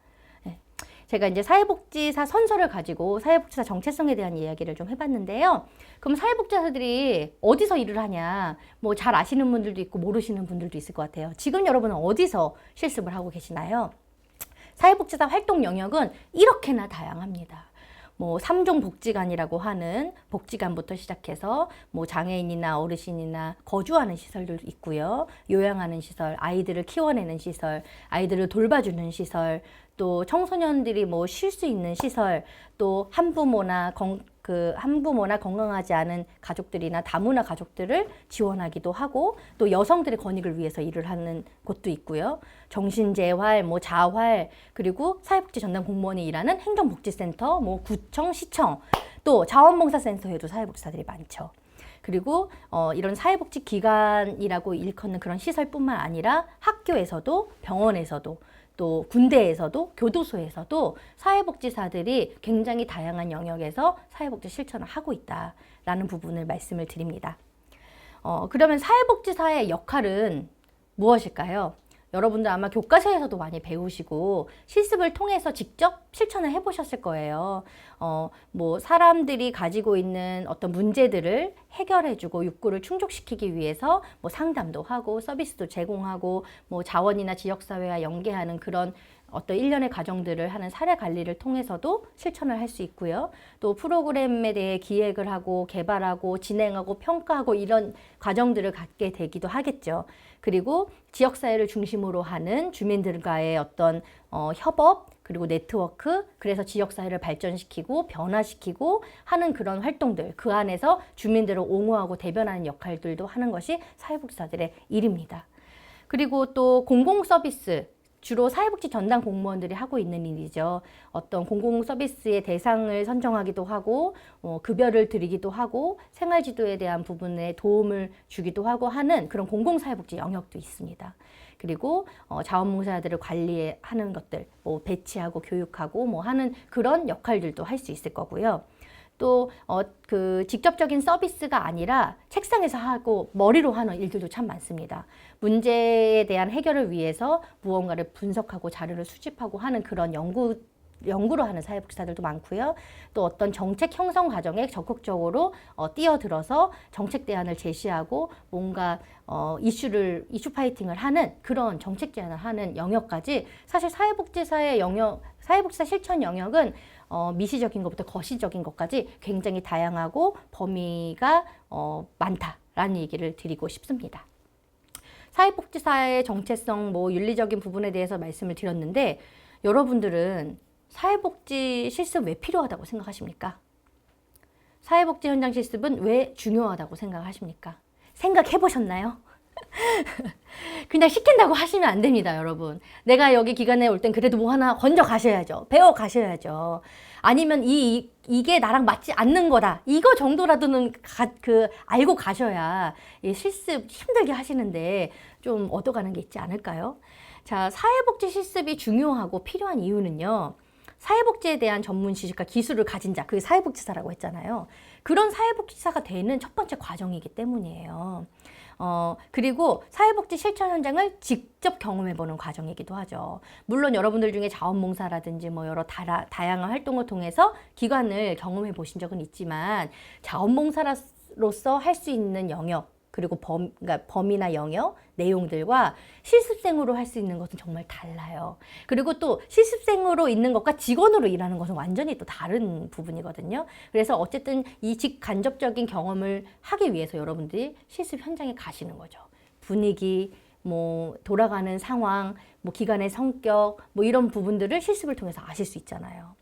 S1: 제가 이제 사회복지사 선서를 가지고 사회복지사 정체성에 대한 이야기를 좀 해봤는데요. 그럼 사회복지사들이 어디서 일을 하냐? 뭐 잘 아시는 분들도 있고 모르시는 분들도 있을 것 같아요. 지금 여러분은 어디서 실습을 하고 계시나요? 사회복지사 활동 영역은 이렇게나 다양합니다. 뭐 3종 복지관이라고 하는 복지관부터 시작해서 뭐 장애인이나 어르신이나 거주하는 시설도 있고요. 요양하는 시설, 아이들을 키워내는 시설, 아이들을 돌봐주는 시설, 또 청소년들이 뭐 쉴 수 있는 시설, 또 한부모나 건강하지 않은 가족들이나 다문화 가족들을 지원하기도 하고, 또 여성들의 권익을 위해서 일을 하는 곳도 있고요. 정신재활, 뭐 자활, 그리고 사회복지 전담 공무원이 일하는 행정복지센터, 뭐 구청, 시청, 또 자원봉사센터에도 사회복지사들이 많죠. 그리고 이런 사회복지 기관이라고 일컫는 그런 시설뿐만 아니라 학교에서도, 병원에서도, 또 군대에서도, 교도소에서도 사회복지사들이 굉장히 다양한 영역에서 사회복지 실천을 하고 있다라는 부분을 말씀을 드립니다. 그러면 사회복지사의 역할은 무엇일까요? 여러분들 아마 교과서에서도 많이 배우시고 실습을 통해서 직접 실천을 해보셨을 거예요. 뭐 사람들이 가지고 있는 어떤 문제들을 해결해주고 욕구를 충족시키기 위해서 뭐 상담도 하고 서비스도 제공하고 뭐 자원이나 지역사회와 연계하는 그런 어떤 일련의 과정들을 하는 사례 관리를 통해서도 실천을 할 수 있고요. 또 프로그램에 대해 기획을 하고 개발하고 진행하고 평가하고 이런 과정들을 갖게 되기도 하겠죠. 그리고 지역사회를 중심으로 하는 주민들과의 어떤 협업, 그리고 네트워크, 그래서 지역사회를 발전시키고 변화시키고 하는 그런 활동들, 그 안에서 주민들을 옹호하고 대변하는 역할들도 하는 것이 사회복지사들의 일입니다. 그리고 또 공공서비스, 주로 사회복지 전담 공무원들이 하고 있는 일이죠. 어떤 공공 서비스의 대상을 선정하기도 하고 급여를 드리기도 하고 생활지도에 대한 부분에 도움을 주기도 하고 하는 그런 공공사회복지 영역도 있습니다. 그리고 자원봉사자들을 관리하는 것들, 뭐 배치하고 교육하고 뭐 하는 그런 역할들도 할 수 있을 거고요. 또 그 직접적인 서비스가 아니라 책상에서 하고 머리로 하는 일들도 참 많습니다. 문제에 대한 해결을 위해서 무언가를 분석하고 자료를 수집하고 하는 그런 연구로 하는 사회복지사들도 많고요. 또 어떤 정책 형성 과정에 적극적으로 뛰어들어서 정책 대안을 제시하고 뭔가 이슈 파이팅을 하는 그런 정책 제안을 하는 영역까지, 사실 사회복지사의 영역, 사회복지사 실천 영역은 미시적인 것부터 거시적인 것까지 굉장히 다양하고 범위가 많다라는 얘기를 드리고 싶습니다. 사회복지사의 정체성, 뭐 윤리적인 부분에 대해서 말씀을 드렸는데, 여러분들은 사회복지 실습 왜 필요하다고 생각하십니까? 사회복지 현장 실습은 왜 중요하다고 생각하십니까? 생각해 보셨나요? 그냥 시킨다고 하시면 안 됩니다, 여러분. 내가 여기 기간에 올 땐 그래도 뭐 하나 건져 가셔야죠. 배워 가셔야죠. 아니면 이게 나랑 맞지 않는 거다, 이거 정도라도는 알고 가셔야 이 실습 힘들게 하시는데 좀 얻어가는 게 있지 않을까요? 자, 사회복지 실습이 중요하고 필요한 이유는요, 사회복지에 대한 전문 지식과 기술을 가진 자, 그게 사회복지사라고 했잖아요. 그런 사회복지사가 되는 첫 번째 과정이기 때문이에요. 그리고 사회복지 실천 현장을 직접 경험해보는 과정이기도 하죠. 물론 여러분들 중에 자원봉사라든지 뭐 여러 다양한 활동을 통해서 기관을 경험해 보신 적은 있지만 자원봉사로서 할 수 있는 영역, 그리고 그러니까 범위나 영역, 내용들과 실습생으로 할 수 있는 것은 정말 달라요. 그리고 또 실습생으로 있는 것과 직원으로 일하는 것은 완전히 또 다른 부분이거든요. 그래서 어쨌든 이 직간접적인 경험을 하기 위해서 여러분들이 실습 현장에 가시는 거죠. 분위기, 뭐 돌아가는 상황, 뭐 기관의 성격, 뭐 이런 부분들을 실습을 통해서 아실 수 있잖아요.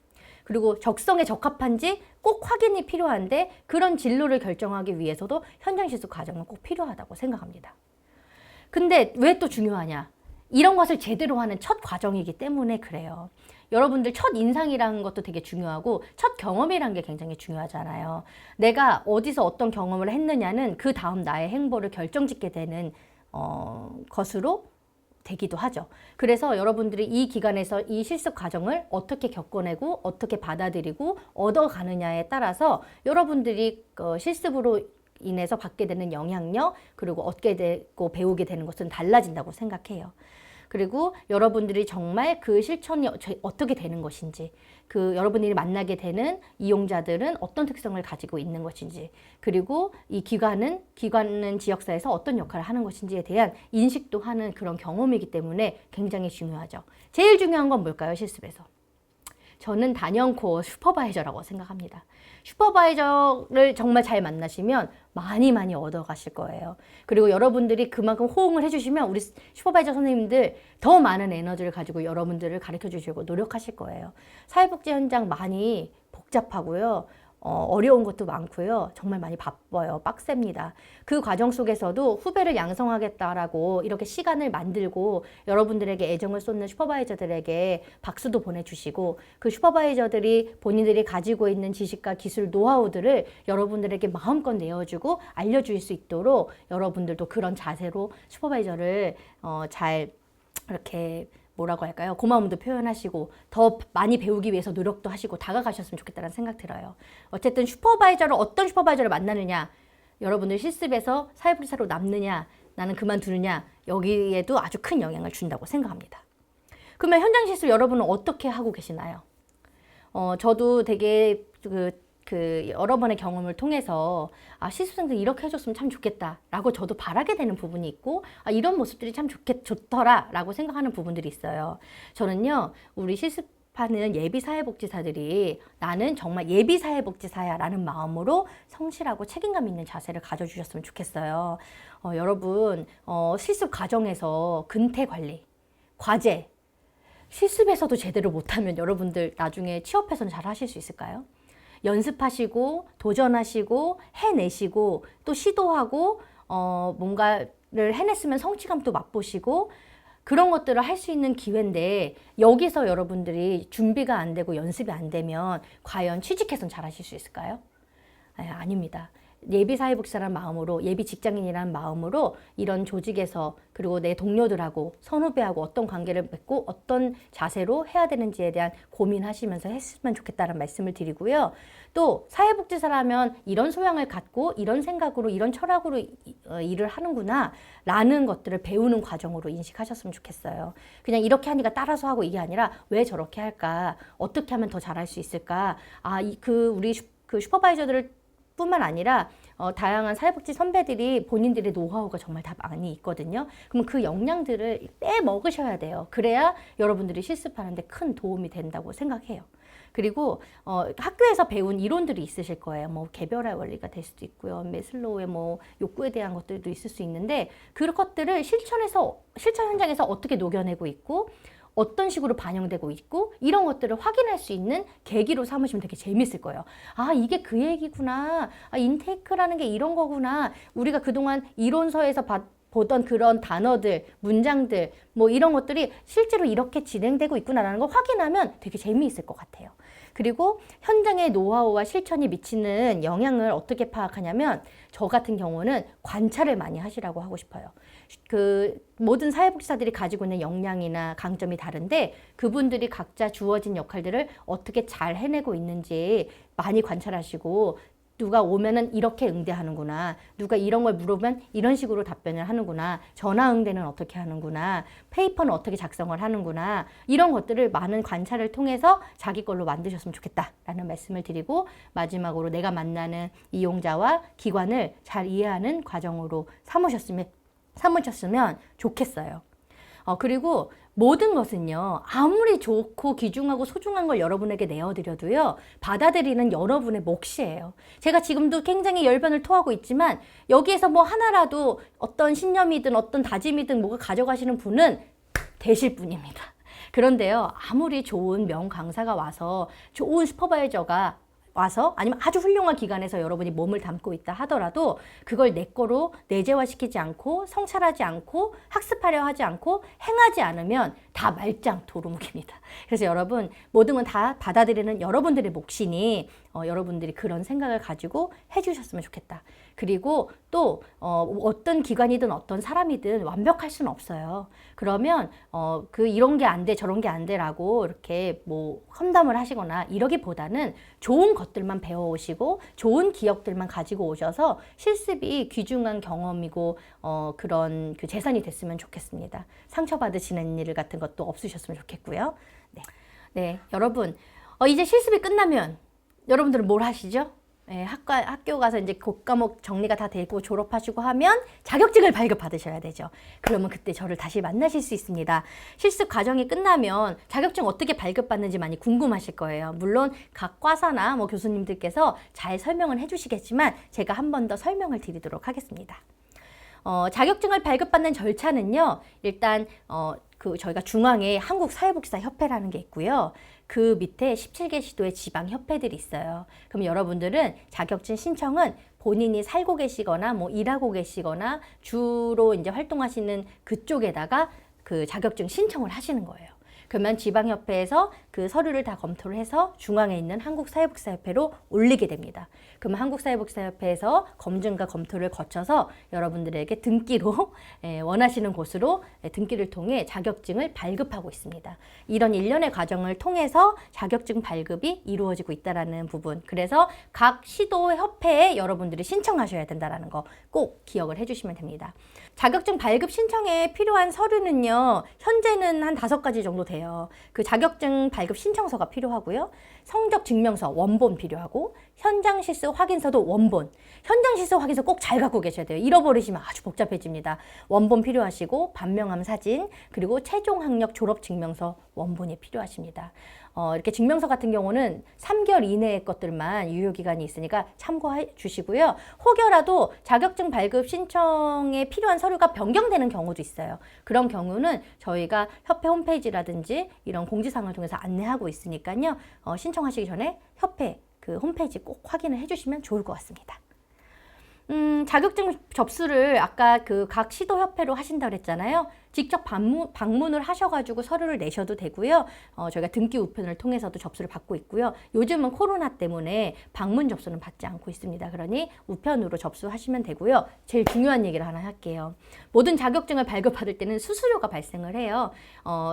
S1: 그리고 적성에 적합한지 꼭 확인이 필요한데 그런 진로를 결정하기 위해서도 현장 실습 과정은 꼭 필요하다고 생각합니다. 근데 왜 또 중요하냐? 이런 것을 제대로 하는 첫 과정이기 때문에 그래요. 여러분들 첫 인상이라는 것도 되게 중요하고 첫 경험이라는 게 굉장히 중요하잖아요. 내가 어디서 어떤 경험을 했느냐는 그 다음 나의 행보를 결정짓게 되는 것으로 되기도 하죠. 그래서 여러분들이 이 기간에서 이 실습 과정을 어떻게 겪어내고 어떻게 받아들이고 얻어가느냐에 따라서 여러분들이 실습으로 인해서 받게 되는 영향력, 그리고 얻게 되고 배우게 되는 것은 달라진다고 생각해요. 그리고 여러분들이 정말 그 실천이 어떻게 되는 것인지, 그 여러분들이 만나게 되는 이용자들은 어떤 특성을 가지고 있는 것인지, 그리고 이 기관은 지역사회에서 어떤 역할을 하는 것인지에 대한 인식도 하는 그런 경험이기 때문에 굉장히 중요하죠. 제일 중요한 건 뭘까요, 실습에서? 저는 단연코 슈퍼바이저라고 생각합니다. 슈퍼바이저를 정말 잘 만나시면 많이 얻어가실 거예요. 그리고 여러분들이 그만큼 호응을 해주시면 우리 슈퍼바이저 선생님들 더 많은 에너지를 가지고 여러분들을 가르쳐 주시고 노력하실 거예요. 사회복지 현장 많이 복잡하고요. 어려운 것도 많고요. 정말 많이 바빠요. 빡셉니다. 그 과정 속에서도 후배를 양성하겠다라고 이렇게 시간을 만들고 여러분들에게 애정을 쏟는 슈퍼바이저들에게 박수도 보내주시고 그 슈퍼바이저들이 본인들이 가지고 있는 지식과 기술, 노하우들을 여러분들에게 마음껏 내어주고 알려줄 수 있도록 여러분들도 그런 자세로 슈퍼바이저를 잘 이렇게 뭐라고 할까요? 고마움도 표현하시고 더 많이 배우기 위해서 노력도 하시고 다가가셨으면 좋겠다는 생각 들어요. 어쨌든 어떤 슈퍼바이저를 만나느냐, 여러분들 실습에서 사회복지사로 남느냐, 나는 그만두느냐, 여기에도 아주 큰 영향을 준다고 생각합니다. 그러면 현장 실습 여러분은 어떻게 하고 계시나요? 저도 되게 여러 번의 경험을 통해서 실습생들 이렇게 해줬으면 참 좋겠다라고 저도 바라게 되는 부분이 있고 이런 모습들이 참 좋더라라고 생각하는 부분들이 있어요. 저는요, 우리 실습하는 예비사회복지사들이 나는 정말 예비사회복지사야 라는 마음으로 성실하고 책임감 있는 자세를 가져주셨으면 좋겠어요. 여러분 실습 과정에서 근태관리, 과제, 실습에서도 제대로 못하면 여러분들 나중에 취업해서는 잘 하실 수 있을까요? 연습하시고 도전하시고 해내시고 또 시도하고 뭔가를 해냈으면 성취감도 맛보시고 그런 것들을 할 수 있는 기회인데 여기서 여러분들이 준비가 안 되고 연습이 안 되면 과연 취직해서는 잘하실 수 있을까요? 아닙니다. 예비 사회복지사라는 마음으로, 예비 직장인이라는 마음으로 이런 조직에서 그리고 내 동료들하고 선후배하고 어떤 관계를 맺고 어떤 자세로 해야 되는지에 대한 고민하시면서 했으면 좋겠다는 말씀을 드리고요. 또 사회복지사라면 이런 소양을 갖고 이런 생각으로 이런 철학으로 일을 하는구나 라는 것들을 배우는 과정으로 인식하셨으면 좋겠어요. 그냥 이렇게 하니까 따라서 하고 이게 아니라 왜 저렇게 할까? 어떻게 하면 더 잘할 수 있을까? 우리 슈퍼바이저들을 뿐만 아니라 다양한 사회복지 선배들이 본인들의 노하우가 정말 다 많이 있거든요. 그럼 그 역량들을 빼먹으셔야 돼요. 그래야 여러분들이 실습하는데 큰 도움이 된다고 생각해요. 그리고 학교에서 배운 이론들이 있으실 거예요. 뭐 개별화 원리가 될 수도 있고요. 메슬로우의 뭐 욕구에 대한 것들도 있을 수 있는데 그런 것들을 실천 현장에서 어떻게 녹여내고 있고 어떤 식으로 반영되고 있고 이런 것들을 확인할 수 있는 계기로 삼으시면 되게 재밌을 거예요. 이게 그 얘기구나. 인테이크라는 게 이런 거구나. 우리가 그동안 이론서에서 보던 그런 단어들, 문장들 뭐 이런 것들이 실제로 이렇게 진행되고 있구나라는 걸 확인하면 되게 재미있을 것 같아요. 그리고 현장의 노하우와 실천이 미치는 영향을 어떻게 파악하냐면 저 같은 경우는 관찰을 많이 하시라고 하고 싶어요. 그 모든 사회복지사들이 가지고 있는 역량이나 강점이 다른데 그분들이 각자 주어진 역할들을 어떻게 잘 해내고 있는지 많이 관찰하시고 누가 오면은 이렇게 응대하는구나. 누가 이런 걸 물어보면 이런 식으로 답변을 하는구나. 전화 응대는 어떻게 하는구나. 페이퍼는 어떻게 작성을 하는구나. 이런 것들을 많은 관찰을 통해서 자기 걸로 만드셨으면 좋겠다라는 말씀을 드리고 마지막으로 내가 만나는 이용자와 기관을 잘 이해하는 과정으로 삼으셨으면 좋겠어요. 그리고 모든 것은요, 아무리 좋고 귀중하고 소중한 걸 여러분에게 내어드려도요, 받아들이는 여러분의 몫이에요. 제가 지금도 굉장히 열변을 토하고 있지만, 여기에서 뭐 하나라도 어떤 신념이든 어떤 다짐이든 뭐가 가져가시는 분은 되실 분입니다. 그런데요, 아무리 좋은 명강사가 와서, 좋은 슈퍼바이저가 와서 아니면 아주 훌륭한 기관에서 여러분이 몸을 담고 있다 하더라도 그걸 내 거로 내재화시키지 않고 성찰하지 않고 학습하려 하지 않고 행하지 않으면 다 말짱 도루묵입니다. 그래서 여러분 모든 건 다 받아들이는 여러분들의 몫이니 여러분들이 그런 생각을 가지고 해주셨으면 좋겠다. 그리고 또 어떤 기관이든 어떤 사람이든 완벽할 수는 없어요. 그러면 이런 게 안 돼, 저런 게 안 돼라고 이렇게 뭐 험담을 하시거나 이러기보다는 좋은 것들만 배워오시고 좋은 기억들만 가지고 오셔서 실습이 귀중한 경험이고 그런 그 재산이 됐으면 좋겠습니다. 상처받으시는 일 같은 것도 없으셨으면 좋겠고요. 네, 여러분 이제 실습이 끝나면 여러분들은 뭘 하시죠? 네, 학교 가서 이제 교과목 정리가 다 되고 졸업하시고 하면 자격증을 발급받으셔야 되죠. 그러면 그때 저를 다시 만나실 수 있습니다. 실습 과정이 끝나면 자격증 어떻게 발급받는지 많이 궁금하실 거예요. 물론 각 과사나 뭐 교수님들께서 잘 설명을 해주시겠지만 제가 한 번 더 설명을 드리도록 하겠습니다. 자격증을 발급받는 절차는요, 일단 저희가 중앙에 한국사회복지사협회라는 게 있고요. 그 밑에 17개 시도의 지방협회들이 있어요. 그럼 여러분들은 자격증 신청은 본인이 살고 계시거나 뭐 일하고 계시거나 주로 이제 활동하시는 그쪽에다가 그 자격증 신청을 하시는 거예요. 그러면 지방협회에서 그 서류를 다 검토를 해서 중앙에 있는 한국사회복지사협회로 올리게 됩니다. 그러면 한국사회복지사협회에서 검증과 검토를 거쳐서 여러분들에게 등기로 원하시는 곳으로 등기를 통해 자격증을 발급하고 있습니다. 이런 일련의 과정을 통해서 자격증 발급이 이루어지고 있다는 부분. 그래서 각 시도 협회에 여러분들이 신청하셔야 된다는 거 꼭 기억을 해주시면 됩니다. 자격증 발급 신청에 필요한 서류는요, 현재는 한 5가지 정도 돼요. 그 자격증 발급 신청서가 필요하고요. 성적 증명서 원본 필요하고 현장 실습 확인서도 원본. 현장 실습 확인서 꼭 잘 갖고 계셔야 돼요. 잃어버리시면 아주 복잡해집니다. 원본 필요하시고 반명함 사진 그리고 최종 학력 졸업 증명서 원본이 필요하십니다. 이렇게 증명서 같은 경우는 3개월 이내의 것들만 유효기간이 있으니까 참고해 주시고요. 혹여라도 자격증 발급 신청에 필요한 서류가 변경되는 경우도 있어요. 그런 경우는 저희가 협회 홈페이지라든지 이런 공지사항을 통해서 안내하고 있으니까요. 신청하시기 전에 협회 그 홈페이지 꼭 확인을 해주시면 좋을 것 같습니다. 자격증 접수를 아까 그 각 시도협회로 하신다고 그랬잖아요. 직접 방문을 하셔가지고 서류를 내셔도 되고요. 저희가 등기 우편을 통해서도 접수를 받고 있고요. 요즘은 코로나 때문에 방문 접수는 받지 않고 있습니다. 그러니 우편으로 접수하시면 되고요. 제일 중요한 얘기를 하나 할게요. 모든 자격증을 발급받을 때는 수수료가 발생을 해요.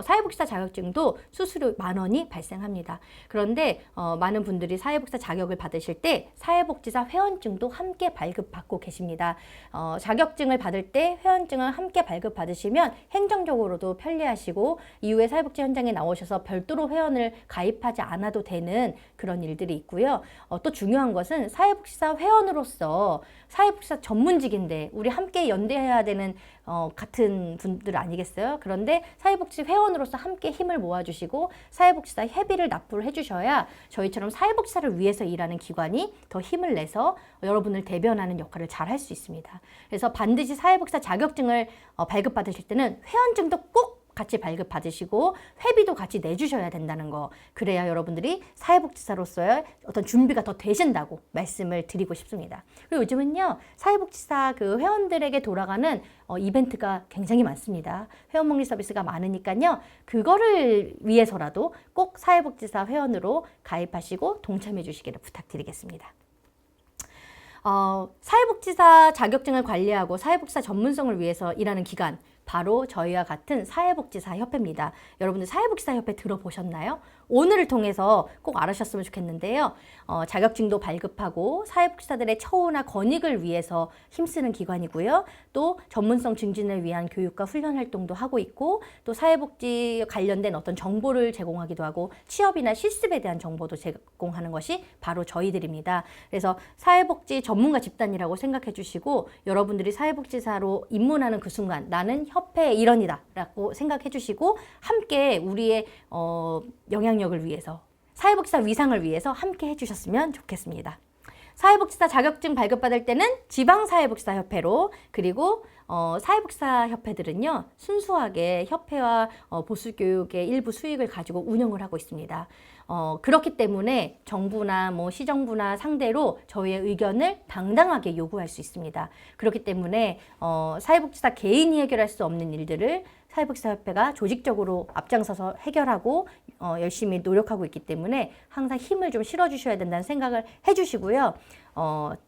S1: 사회복지사 자격증도 수수료 10,000원이 발생합니다. 그런데 많은 분들이 사회복지사 자격을 받으실 때 사회복지사 회원증도 함께 발급받고 계십니다. 자격증을 받을 때 회원증을 함께 발급받으시면 행정적으로도 편리하시고 이후에 사회복지 현장에 나오셔서 별도로 회원을 가입하지 않아도 되는 그런 일들이 있고요. 또 중요한 것은 사회복지사 회원으로서 사회복지사 전문직인데 우리 함께 연대해야 되는 같은 분들 아니겠어요? 그런데 사회복지 회원으로서 함께 힘을 모아주시고 사회복지사 회비를 납부를 해주셔야 저희처럼 사회복지사를 위해서 일하는 기관이 더 힘을 내서 여러분을 대변하는 역할을 잘 할 수 있습니다. 그래서 반드시 사회복지사 자격증을 발급받으실 때는 회원증도 꼭 같이 발급받으시고 회비도 같이 내주셔야 된다는 거. 그래야 여러분들이 사회복지사로서의 어떤 준비가 더 되신다고 말씀을 드리고 싶습니다. 그리고 요즘은요, 사회복지사 그 회원들에게 돌아가는 이벤트가 굉장히 많습니다. 회원 목리 서비스가 많으니까요. 그거를 위해서라도 꼭 사회복지사 회원으로 가입하시고 동참해 주시기를 부탁드리겠습니다. 사회복지사 자격증을 관리하고 사회복지사 전문성을 위해서 일하는 기관, 바로 저희와 같은 사회복지사 협회입니다. 여러분들 사회복지사 협회 들어보셨나요? 오늘을 통해서 꼭 알으셨으면 좋겠는데요. 자격증도 발급하고 사회복지사들의 처우나 권익을 위해서 힘쓰는 기관이고요. 또 전문성 증진을 위한 교육과 훈련 활동도 하고 있고, 또 사회복지 관련된 어떤 정보를 제공하기도 하고, 취업이나 실습에 대한 정보도 제공하는 것이 바로 저희들입니다. 그래서 사회복지 전문가 집단이라고 생각해 주시고, 여러분들이 사회복지사로 입문하는 그 순간 나는 협회의 일원이다 라고 생각해 주시고, 함께 우리의 영향력을 위해서, 사회복지사 위상을 위해서 함께 해주셨으면 좋겠습니다. 사회복지사 자격증 발급받을 때는 지방사회복지사협회로, 그리고 사회복지사 협회들은요 순수하게 협회와 보수교육의 일부 수익을 가지고 운영을 하고 있습니다. 그렇기 때문에 정부나 시정부나 상대로 저희의 의견을 당당하게 요구할 수 있습니다. 그렇기 때문에 사회복지사 개인이 해결할 수 없는 일들을 사회복지사협회가 조직적으로 앞장서서 해결하고 열심히 노력하고 있기 때문에 항상 힘을 좀 실어주셔야 된다는 생각을 해주시고요.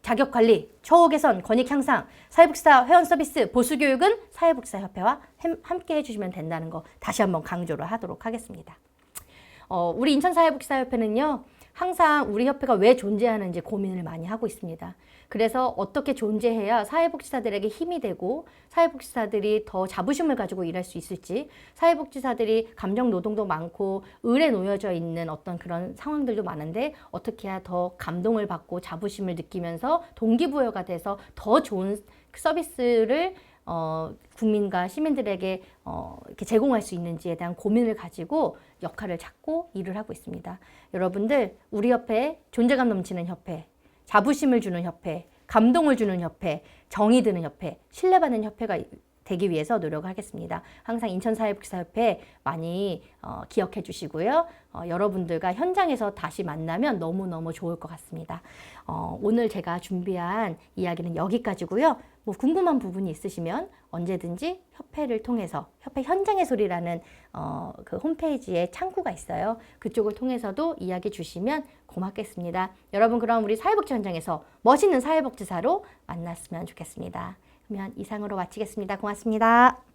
S1: 자격관리, 처우 개선, 권익 향상, 사회복지사 회원 서비스, 보수교육은 사회복지사협회와 함께 해주시면 된다는 거 다시 한번 강조를 하도록 하겠습니다. 우리 인천사회복지사협회는요, 항상 우리 협회가 왜 존재하는지 고민을 많이 하고 있습니다. 그래서 어떻게 존재해야 사회복지사들에게 힘이 되고 사회복지사들이 더 자부심을 가지고 일할 수 있을지, 사회복지사들이 감정 노동도 많고 을에 놓여져 있는 어떤 그런 상황들도 많은데 어떻게 해야 더 감동을 받고 자부심을 느끼면서 동기부여가 돼서 더 좋은 서비스를 국민과 시민들에게 이렇게 제공할 수 있는지에 대한 고민을 가지고 역할을 찾고 일을 하고 있습니다. 여러분들, 우리 협회, 존재감 넘치는 협회, 자부심을 주는 협회, 감동을 주는 협회, 정이 드는 협회, 신뢰받는 협회가 되기 위해서 노력을 하겠습니다. 항상 인천사회복지사협회 많이 기억해 주시고요. 여러분들과 현장에서 다시 만나면 너무너무 좋을 것 같습니다. 오늘 제가 준비한 이야기는 여기까지고요. 궁금한 부분이 있으시면 언제든지 협회를 통해서, 협회 현장의 소리라는 그 홈페이지에 창구가 있어요. 그쪽을 통해서도 이야기 주시면 고맙겠습니다. 여러분, 그럼 우리 사회복지 현장에서 멋있는 사회복지사로 만났으면 좋겠습니다. 그러면 이상으로 마치겠습니다. 고맙습니다.